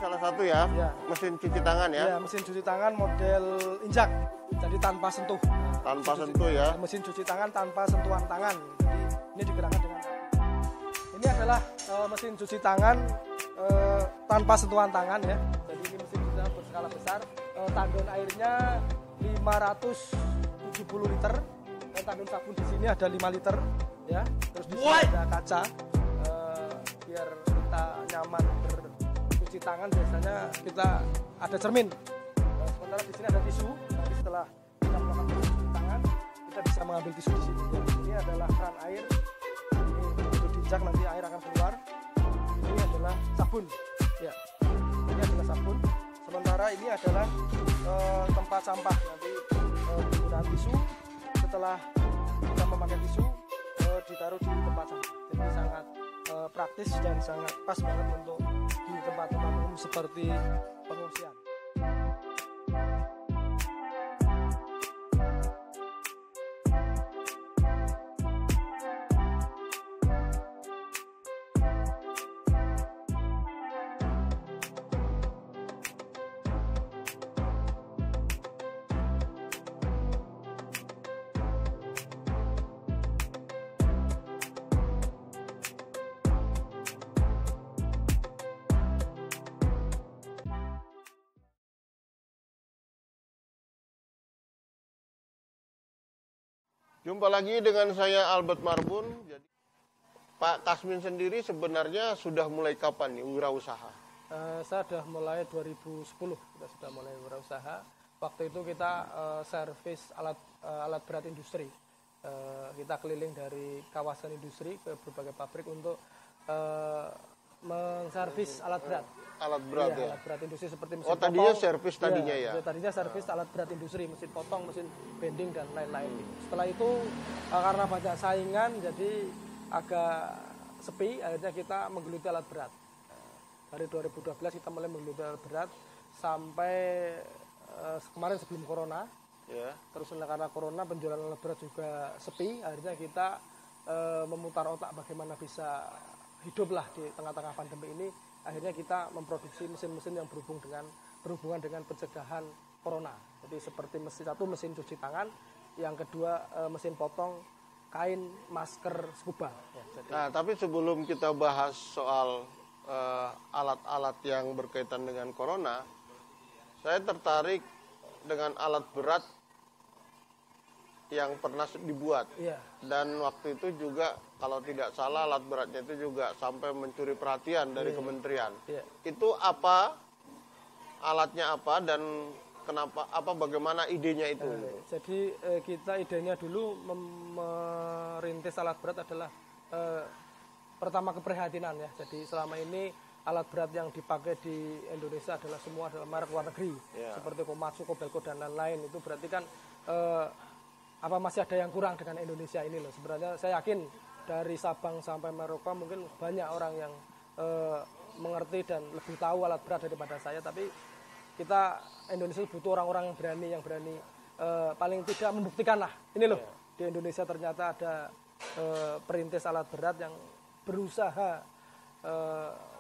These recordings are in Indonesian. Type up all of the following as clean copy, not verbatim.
salah satu ya, mesin cuci tangan ya? Iya, mesin cuci tangan model injak, jadi tanpa sentuh. Tanpa sentuh ya? Mesin cuci tangan tanpa sentuhan tangan. Jadi ini digerakkan dengan kaki. Ini adalah mesin cuci tangan tanpa sentuhan tangan ya. Jadi ini mesin cuci tangan berskala besar. Tandon airnya 570 liter. Tandon sabun di sini ada 5 liter ya. Terus di sini ada kaca biar kita nyaman bercuci tangan. Biasanya kita ada cermin. Sementara di sini ada tisu. Nanti setelah kita melakukan cuci tangan, kita bisa mengambil tisu di sini. Ya, ini adalah keran air. Ini untuk diinjak nanti air akan keluar. Ini adalah sabun. Ya, ini adalah sabun. Sementara ini adalah tempat sampah. Nanti penggunaan tisu. Setelah kita memakai tisu, ditaruh di tempat sampah. Jadi sangat praktis dan sangat pas banget untuk di tempat-tempat umum seperti pengungsian. Jumpa lagi dengan saya Albert Marbun. Jadi, Pak Kasmin sendiri sebenarnya sudah mulai kapan nih wirausaha? Saya sudah mulai 2010, kita sudah mulai wirausaha. Waktu itu kita servis alat berat industri. Kita keliling dari kawasan industri ke berbagai pabrik untuk menservis alat berat. Alat berat ya? Alat berat industri seperti mesin potong. Tadinya potong. servis tadinya ya? Tadinya servis alat berat industri, mesin potong, mesin bending, dan lain-lain. Setelah itu karena banyak saingan, jadi agak sepi, akhirnya kita menggeluti alat berat. Dari 2012 kita mulai menggeluti alat berat, sampai kemarin sebelum corona. Terus karena corona penjualan alat berat juga sepi, akhirnya kita memutar otak bagaimana bisa hiduplah di tengah-tengah pandemi ini. Akhirnya kita memproduksi mesin-mesin yang berhubungan dengan pencegahan corona. Jadi seperti mesin cuci tangan, yang kedua mesin potong kain, masker, scuba. Ya, jadi. Nah, tapi sebelum kita bahas soal alat-alat yang berkaitan dengan corona, saya tertarik dengan alat berat yang pernah dibuat. Dan waktu itu juga kalau tidak salah alat beratnya itu juga sampai mencuri perhatian dari kementerian. Itu apa, alatnya apa, dan kenapa, bagaimana idenya itu? Jadi kita idenya dulu merintis alat berat adalah pertama keprihatinan ya. Jadi selama ini alat berat yang dipakai di Indonesia adalah semua adalah merek luar negeri, seperti Komatsu, Kobelco, dan lain-lain. Itu berarti kan masih ada yang kurang dengan Indonesia ini loh. Sebenarnya saya yakin dari Sabang sampai Merauke mungkin banyak orang yang mengerti dan lebih tahu alat berat daripada saya. Tapi kita Indonesia butuh orang-orang yang berani paling tidak membuktikan lah. Ini loh, di Indonesia ternyata ada perintis alat berat yang berusaha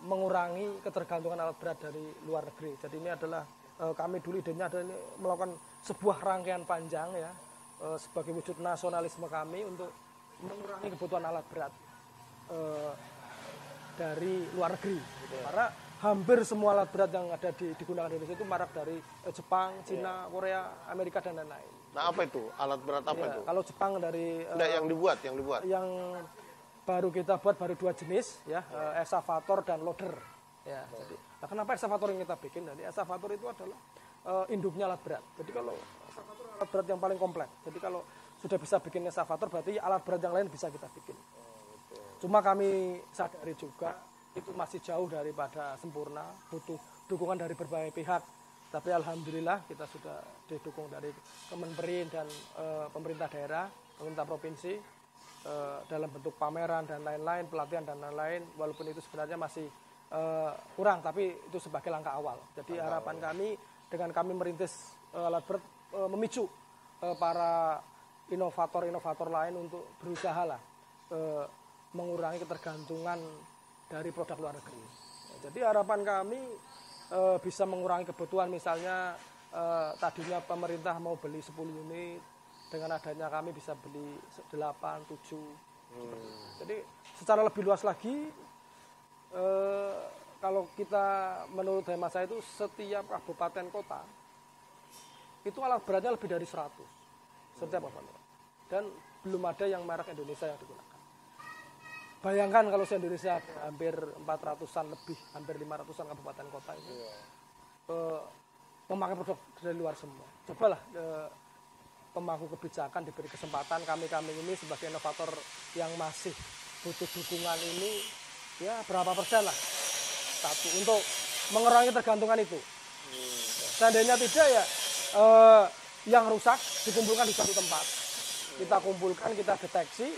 mengurangi ketergantungan alat berat dari luar negeri. Jadi ini adalah kami dulu idenya adalah ini melakukan sebuah rangkaian panjang ya, sebagai wujud nasionalisme kami untuk mengurangi kebutuhan alat berat dari luar negeri. Karena hampir semua alat berat yang ada digunakan di Indonesia itu marak dari Jepang, Cina, Korea, Amerika, dan lain-lain. Nah, apa itu? Alat berat apa itu? Kalau Jepang dari yang dibuat. Yang baru kita buat baru 2 jenis ya, excavator dan loader. Ya, jadi, nah kenapa excavator yang kita bikin? Jadi excavator itu adalah induknya alat berat. Jadi kalau alat berat yang paling kompleks. Jadi kalau sudah bisa bikin excavator, berarti alat berat yang lain bisa kita bikin. Cuma kami sadari juga itu masih jauh daripada sempurna, butuh dukungan dari berbagai pihak. Tapi alhamdulillah kita sudah didukung dari Kemenperin dan pemerintah daerah, pemerintah provinsi dalam bentuk pameran dan lain-lain, pelatihan dan lain-lain. Walaupun itu sebenarnya masih kurang, tapi itu sebagai langkah awal. Jadi harapan kami dengan kami merintis alat berat memicu para inovator-inovator lain untuk berusaha lah mengurangi ketergantungan dari produk luar negeri. Jadi harapan kami bisa mengurangi kebutuhan. Misalnya tadinya pemerintah mau beli 10 unit, dengan adanya kami bisa beli 8, 7. Jadi secara lebih luas lagi, kalau kita menurut hemat saya itu setiap kabupaten kota itu alat beratnya lebih dari 100 setiap kabupaten. Dan belum ada yang merek Indonesia yang digunakan. Bayangkan kalau se-Indonesia hampir 400-an lebih, hampir 500-an kabupaten kota itu memakai produk dari luar semua. Cobalah pemangku kebijakan diberi kesempatan, kami ini sebagai inovator yang masih butuh dukungan ini, ya berapa persen lah, 1 untuk mengurangi tergantungan itu. Seandainya tidak ya yang rusak dikumpulkan di satu tempat, kita kumpulkan, kita deteksi,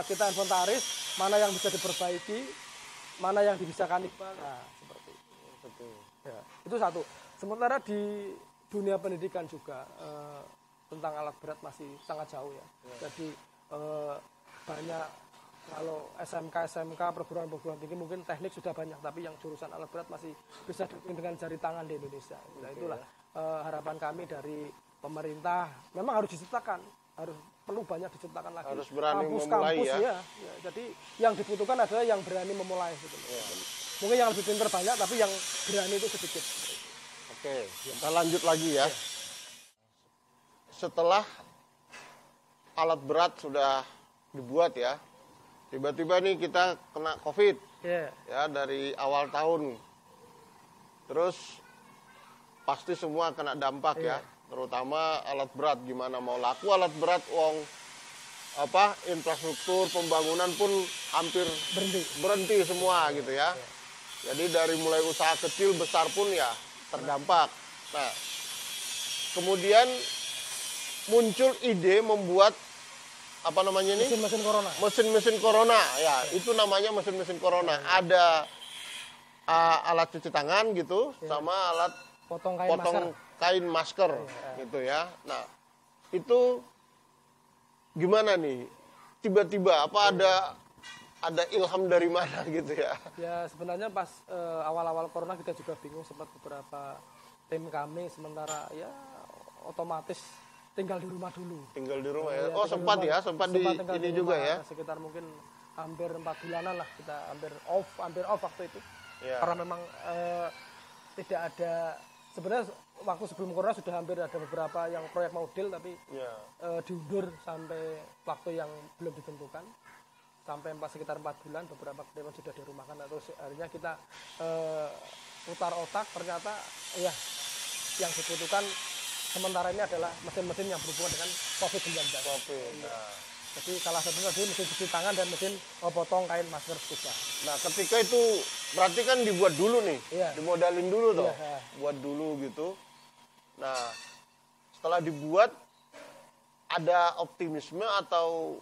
kita inventaris mana yang bisa diperbaiki, mana yang bisa kanibal, nah seperti itu. Ya, itu satu. Sementara di dunia pendidikan juga tentang alat berat masih sangat jauh ya. Jadi banyak, kalau SMK perguruan tinggi mungkin teknik sudah banyak, tapi yang jurusan alat berat masih bisa dengan jari tangan di Indonesia. Nah, itulah harapan kami dari pemerintah. Memang harus diciptakan, perlu banyak diciptakan lagi. Harus berani memulai ya. Jadi yang dibutuhkan adalah yang berani memulai. Gitu. Mungkin yang lebih pintar banyak, tapi yang berani itu sedikit. Oke, kita lanjut lagi ya. Setelah alat berat sudah dibuat ya, tiba-tiba nih kita kena COVID ya dari awal tahun. Terus pasti semua kena dampak ya, terutama alat berat. Gimana mau laku alat berat, infrastruktur pembangunan pun hampir berhenti semua gitu ya. Jadi dari mulai usaha kecil besar pun ya terdampak. Nah, kemudian muncul ide membuat mesin-mesin corona. Mesin-mesin corona ya, itu namanya mesin-mesin corona. Ada alat cuci tangan gitu, sama alat potong kain masker gitu ya. Nah, itu gimana nih? Tiba-tiba apa ada ilham dari mana gitu ya? Ya sebenarnya pas awal-awal corona kita juga bingung, sempat beberapa tim kami sementara ya otomatis tinggal di rumah dulu. Tinggal di rumah ya. Oh sempat di ini juga ya. Sekitar mungkin hampir 4 bulanan lah kita hampir off waktu itu. Ya. Karena memang tidak ada, sebenarnya waktu sebelum corona sudah hampir ada beberapa yang proyek mau deal, tapi diundur sampai waktu yang belum ditentukan. Sampai sekitar 4 bulan beberapa karyawan sudah dirumahkan. Terus akhirnya kita putar otak, ternyata ya yang dibutuhkan sementara ini adalah mesin-mesin yang berhubungan dengan COVID-19. Nah. Jadi salah satunya tadi mesin cuci tangan dan mesin potong kain masker juga. Nah ketika itu berarti kan dibuat dulu nih, dimodalin dulu toh, buat dulu gitu. Nah setelah dibuat ada optimisme atau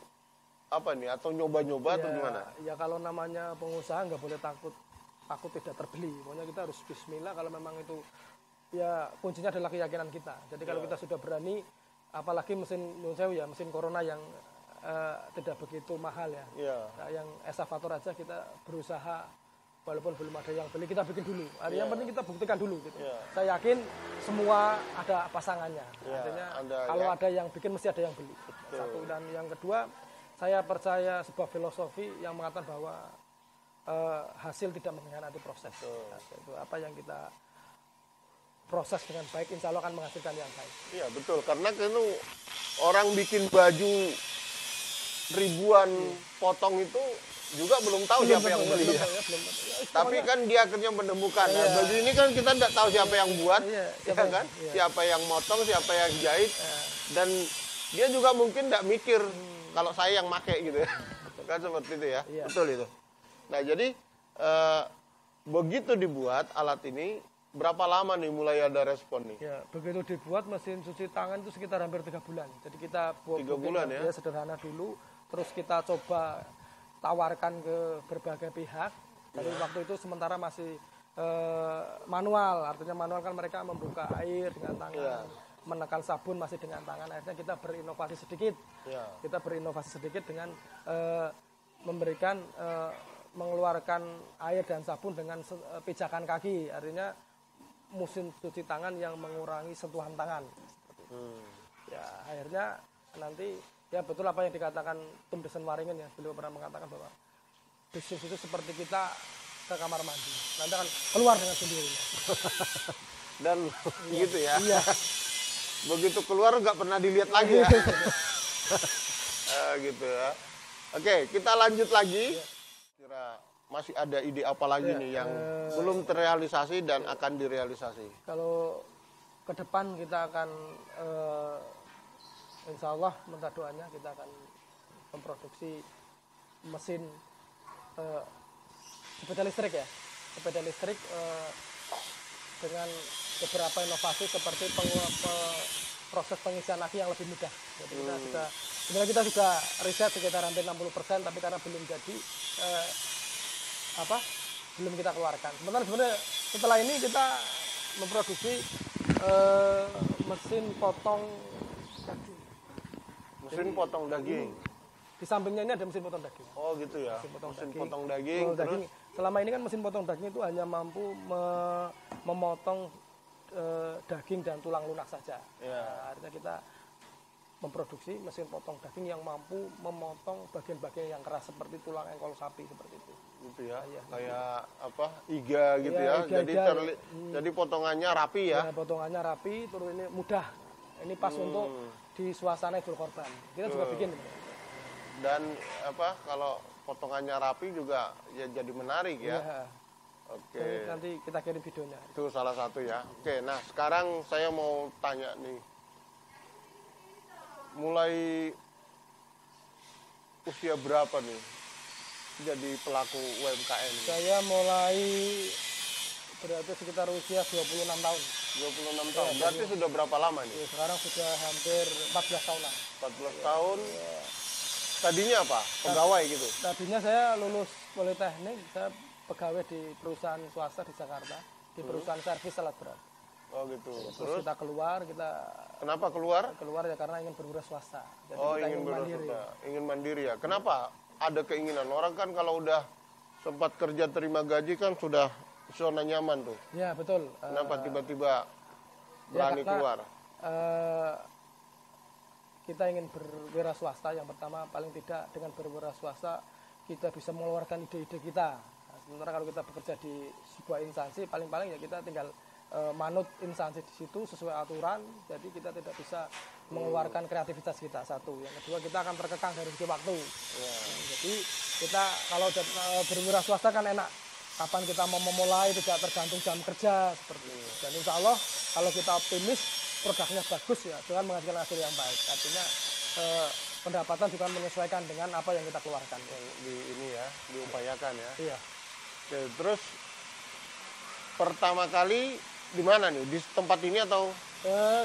apa nih, atau nyoba-nyoba atau gimana? Ya kalau namanya pengusaha nggak boleh takut tidak terbeli. Pokoknya kita harus bismillah. Kalau memang itu ya kuncinya adalah keyakinan kita. Jadi kalau kita sudah berani, apalagi mesin corona yang tidak begitu mahal ya. Nah, yang excavator aja kita berusaha, walaupun belum ada yang beli, kita bikin dulu. Yang penting kita buktikan dulu gitu. Saya yakin semua ada pasangannya. Artinya kalau ada yang bikin mesti ada yang beli. Satu, dan yang kedua, saya percaya sebuah filosofi yang mengatakan bahwa hasil tidak mengkhianati proses. Itu apa yang kita proses dengan baik, insya Allah akan menghasilkan yang baik. Iya betul, karena kan orang bikin baju ribuan potong itu juga belum tahu siapa yang beli. Tapi kan dia akhirnya menemukan. Nah, baju ini kan kita tidak tahu siapa yang buat, siapa yang motong, siapa yang jahit, dan dia juga mungkin tidak mikir kalau saya yang make gitu ya. Kan seperti itu ya. Betul itu. Nah jadi begitu dibuat alat ini, berapa lama nih mulai ada respon nih? Ya, begitu dibuat mesin cuci tangan itu sekitar hampir 3 bulan. Jadi kita 3 bulan ya? Sederhana dulu, terus kita coba tawarkan ke berbagai pihak. Jadi waktu itu sementara masih manual, artinya manual kan mereka membuka air dengan tangan, menekan sabun masih dengan tangan. Akhirnya kita berinovasi sedikit. Kita berinovasi sedikit dengan mengeluarkan air dan sabun dengan pijakan kaki. Artinya mesin cuci tangan yang mengurangi sentuhan tangan. Ya akhirnya nanti ya betul apa yang dikatakan Tum Desen Waringin ya, beliau pernah mengatakan bahwa bisnis itu seperti kita ke kamar mandi, nanti akan keluar dengan sendirinya. Dan gitu ya. Iya. Begitu keluar nggak pernah dilihat lagi ya. Gitu ya. Oke, kita lanjut lagi. Kira masih ada ide apa lagi nih yang belum terrealisasi dan akan direalisasi? Kalau ke depan kita akan insya Allah minta doanya kita akan memproduksi mesin sepeda listrik ya, sepeda listrik dengan beberapa inovasi seperti proses pengisian aki yang lebih mudah. Jadi kita sudah riset sekitar hampir 60%, tapi karena belum jadi belum kita keluarkan. Sebenarnya setelah ini kita memproduksi mesin potong daging. Mesin potong daging. Di sampingnya ini ada mesin potong daging. Oh gitu ya. Mesin potong daging. Terus selama ini kan mesin potong daging itu hanya mampu memotong daging dan tulang lunak saja. Ya. Nah, artinya kita memproduksi mesin potong daging yang mampu memotong bagian-bagian yang keras seperti tulang engkol sapi seperti itu. Gitu ya. Kayak apa? Iga gitu ya. Jadi potongannya rapi ya. Ya, potongannya rapi, terus ini mudah. Ini pas untuk di suasana Idul Korban. Kita juga bikin. Dan kalau potongannya rapi juga ya jadi menarik ya. Ya. Oke. Nanti kita kirim videonya. Itu salah satu ya. Oke, nah sekarang saya mau tanya nih. Mulai usia berapa nih jadi pelaku UMKM? Saya mulai berarti sekitar usia 26 tahun. 26 tahun. Berarti sudah berapa lama nih? Ya, sekarang sudah hampir 14 tahunan. 14 tahun. Tadinya apa? Pegawai gitu? Tadinya saya lulus politeknik, saya pegawai di perusahaan swasta di Jakarta, di perusahaan servis alat berat. Oh gitu. Terus kita keluar, Kenapa keluar? Keluar ya karena ingin berwira swasta. Jadi kita ingin berwira, ingin mandiri ya. Kenapa ada keinginan? Orang kan kalau udah sempat kerja terima gaji kan sudah zona nyaman tuh. Ya betul. Kenapa tiba-tiba berani keluar? Kita ingin berwira swasta. Yang pertama paling tidak dengan berwira swasta kita bisa mengeluarkan ide-ide kita. Sementara kalau kita bekerja di sebuah instansi, paling-paling ya kita tinggal manut instansi di situ sesuai aturan, jadi kita tidak bisa mengeluarkan kreativitas kita. Satu, yang kedua kita akan terkekang dari segi waktu. Jadi kita kalau berwira swasta kan enak, kapan kita mau memulai, tidak tergantung jam kerja seperti itu. Dan insya Allah kalau kita optimis produknya bagus ya dengan menghasilkan hasil yang baik. Artinya pendapatan juga menyesuaikan dengan apa yang kita keluarkan. Diupayakan ya. Iya. Oke, terus pertama kali di mana nih? Di tempat ini atau?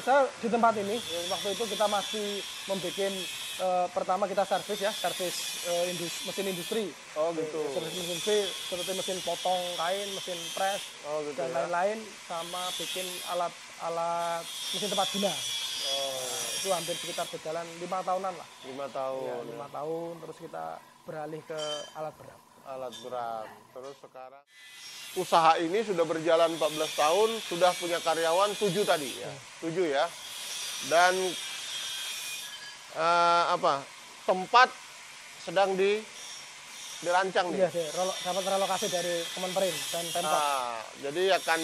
Saya di tempat ini. Waktu itu kita masih membuat pertama kita servis ya, mesin industri. Oh gitu. Servis mesin industri seperti mesin potong kain, mesin pres, gitu dan lain-lain, sama bikin alat mesin tempat guna. Itu hampir sekitar berjalan 5 tahunan lah. 5 tahun. Ya, 5 tahun, terus kita beralih ke alat berat. Alat berat. Terus sekarang usaha ini sudah berjalan 14 tahun, sudah punya karyawan 7 tadi ya. 7 ya. Dan tempat sedang dirancang nih. Iya, dapat relokasi dari Kemenperin dan Pemkot. Jadi akan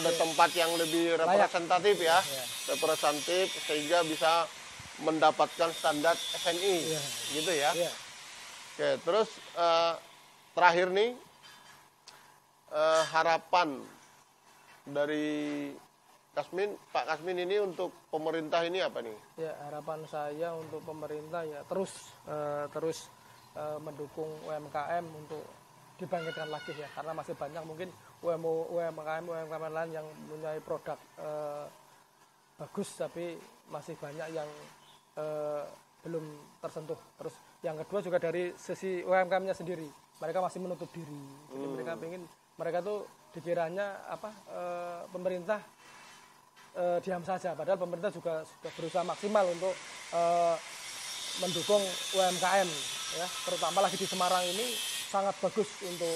ada tempat yang lebih representatif ya. Representatif sehingga bisa mendapatkan standar SNI. Gitu ya. Oke, terus terakhir nih harapan dari Pak Kasmin ini untuk pemerintah ini apa nih? Ya, harapan saya untuk pemerintah ya terus mendukung UMKM untuk dibangkitkan lagi ya, karena masih banyak mungkin UMKM lain yang punya produk bagus tapi masih banyak yang belum tersentuh. Terus yang kedua juga dari sisi UMKM-nya sendiri, mereka masih menutup diri. Jadi mereka tuh dikiranya pemerintah diam saja, padahal pemerintah juga sudah berusaha maksimal untuk mendukung UMKM ya, terutama lagi di Semarang ini sangat bagus untuk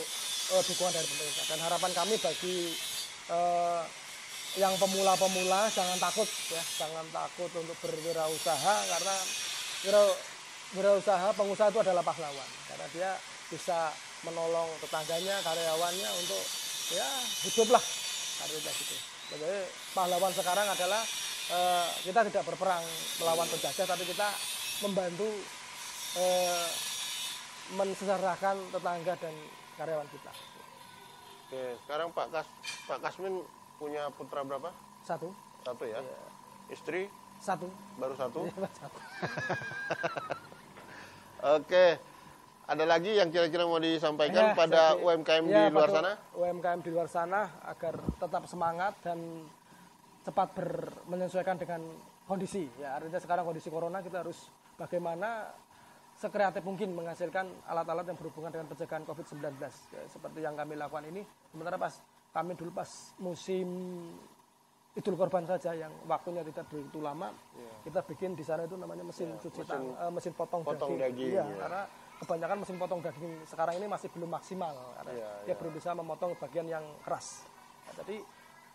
dukungan dari pemerintah. Dan harapan kami bagi yang pemula-pemula jangan takut ya, jangan takut untuk berwirausaha, karena wirausaha pengusaha itu adalah pahlawan, karena dia bisa menolong tetangganya, karyawannya untuk ya hiduplah, karena gitu. Jadi pahlawan sekarang adalah kita tidak berperang melawan penjajah, tapi kita membantu mensejahterakan tetangga dan karyawan kita. Oke, sekarang Pak Kasmin punya putra berapa? Satu ya. Iya. Istri? Satu. Baru satu? Iya, satu. Oke, ada lagi yang kira-kira mau disampaikan pada UMKM di luar sana? UMKM di luar sana agar tetap semangat dan cepat menyesuaikan dengan kondisi. Ya, artinya sekarang kondisi corona, kita harus bagaimana sekreatif mungkin menghasilkan alat-alat yang berhubungan dengan pencegahan COVID-19. Ya, seperti yang kami lakukan ini, sementara kami dulu pas musim Idul Korban saja yang waktunya tidak begitu lama, kita bikin di sana itu namanya mesin cuci tangan, mesin potong daging. Ya, karena kebanyakan mesin potong daging sekarang ini masih belum maksimal, karena dia belum bisa memotong bagian yang keras. Nah, jadi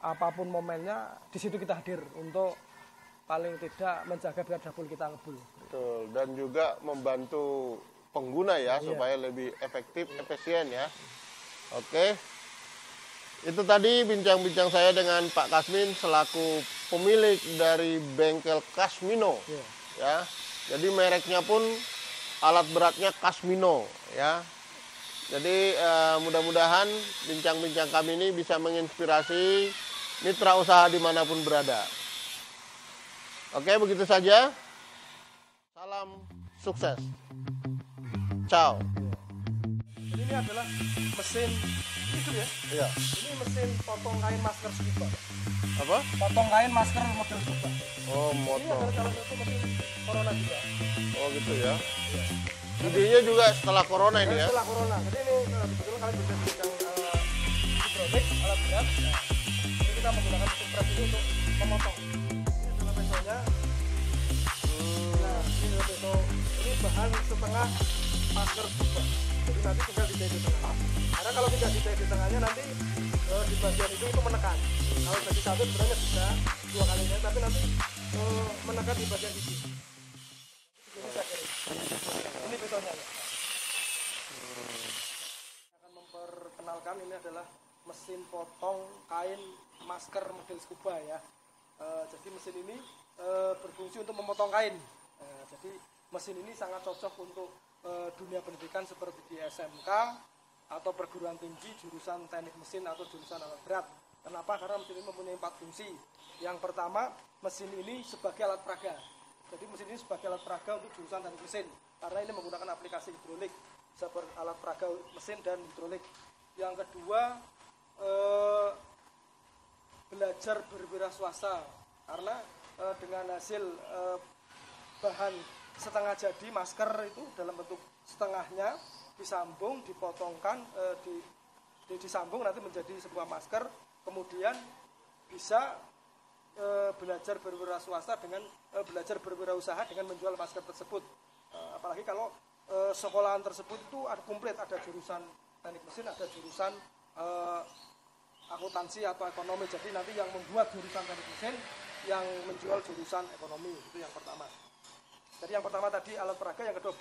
apapun momennya, di situ kita hadir untuk paling tidak menjaga biar dapur kita ngebul. Betul, dan juga membantu pengguna ya, supaya lebih efektif, efisien ya. Oke. Itu tadi bincang-bincang saya dengan Pak Kasmin selaku pemilik dari bengkel Kasmino. Ya. Jadi mereknya pun alat beratnya Kasmino ya. Jadi mudah-mudahan bincang-bincang kami ini bisa menginspirasi mitra usaha dimanapun berada. Oke, begitu saja. Salam sukses. Ciao. Jadi ini adalah mesin itu ya? Iya. Ini mesin potong kain masker scuba. Apa? Potong kain masker model scuba. Oh, Ini motor. adalah salah satu mesin corona juga. Oh, gitu ya. Idenya juga setelah corona ini ya? Setelah corona. Jadi ini kebetulan kalian bisa bidang hidrolik, alat berat. Nah, ini kita menggunakan mesin press ini untuk memotong. Ini adalah pesonya. Nah, ini adalah peso. Ini bahan setengah masker scuba. Jadi nanti tinggal dijahit di tengah. Karena kalau tidak dijahit di tengahnya nanti di bagian itu untuk menekan. Kalau jadi satu sebenarnya bisa 2 kalinya, tapi nanti menekan di bagian ini. Ini pesonya. Akan memperkenalkan, ini adalah mesin potong kain masker model scuba ya. Jadi mesin ini berfungsi untuk memotong kain. Jadi mesin ini sangat cocok untuk dunia pendidikan seperti di SMK atau perguruan tinggi jurusan teknik mesin atau jurusan alat berat. Kenapa? Karena mesin ini mempunyai 4 fungsi. Yang pertama, mesin ini sebagai alat peraga. Jadi mesin ini sebagai alat peraga untuk jurusan teknik mesin, karena ini menggunakan aplikasi hidrolik, seperti alat peraga mesin dan hidrolik. Yang kedua, belajar berwirausaha, karena dengan hasil bahan setengah jadi masker itu dalam bentuk setengahnya disambung, dipotongkan, disambung nanti menjadi sebuah masker, kemudian bisa belajar berwirausaha dengan menjual masker tersebut. Apalagi kalau sekolahan tersebut itu ada komplit, ada jurusan teknik mesin, ada jurusan akuntansi atau ekonomi. Jadi nanti yang membuat jurusan teknik mesin, yang menjual jurusan ekonomi, itu yang pertama. Jadi yang pertama tadi alat peraga, yang kedua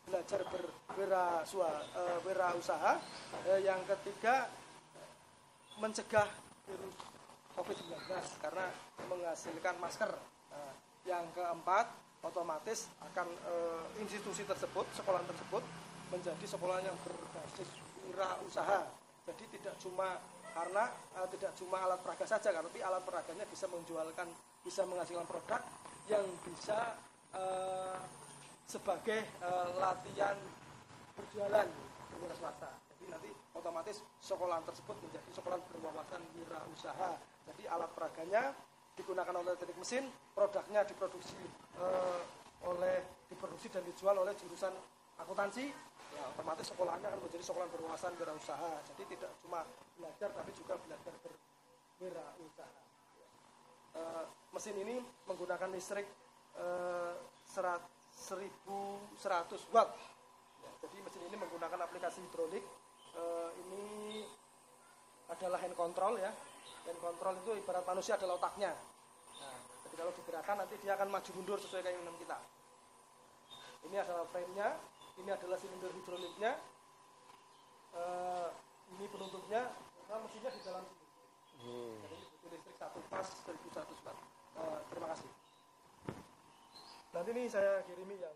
belajar berwirausaha, yang ketiga mencegah virus COVID-19 karena menghasilkan masker. Yang keempat, otomatis akan institusi tersebut, sekolah tersebut menjadi sekolah yang berbasis wirausaha. Jadi tidak cuma alat peraga saja, tapi alat peraganya bisa bisa menghasilkan produk yang bisa sebagai latihan berjualan wira swasta. Jadi nanti otomatis sekolah tersebut menjadi sekolah berwawasan wirausaha. Jadi alat peraganya digunakan oleh teknik mesin, produknya diproduksi dan dijual oleh jurusan akuntansi, ya otomatis sekolahnya akan menjadi sekolah berwawasan wirausaha. Jadi tidak cuma belajar tapi juga belajar berwirausaha. Mesin ini menggunakan listrik 1100 watt. Ya, jadi mesin ini menggunakan aplikasi hidrolik. Ini adalah hand control ya. Band kontrol itu ibarat manusia adalah otaknya. Nah, jadi kalau digerakkan nanti dia akan maju mundur sesuai keinginan kita. Ini adalah frame-nya, ini adalah silinder hidroliknya, ini penutupnya, nah mesinnya di dalam sini. Jadi butuh listrik 1 pas 1100 watt. Terima kasih. Nanti ini saya kirimi yang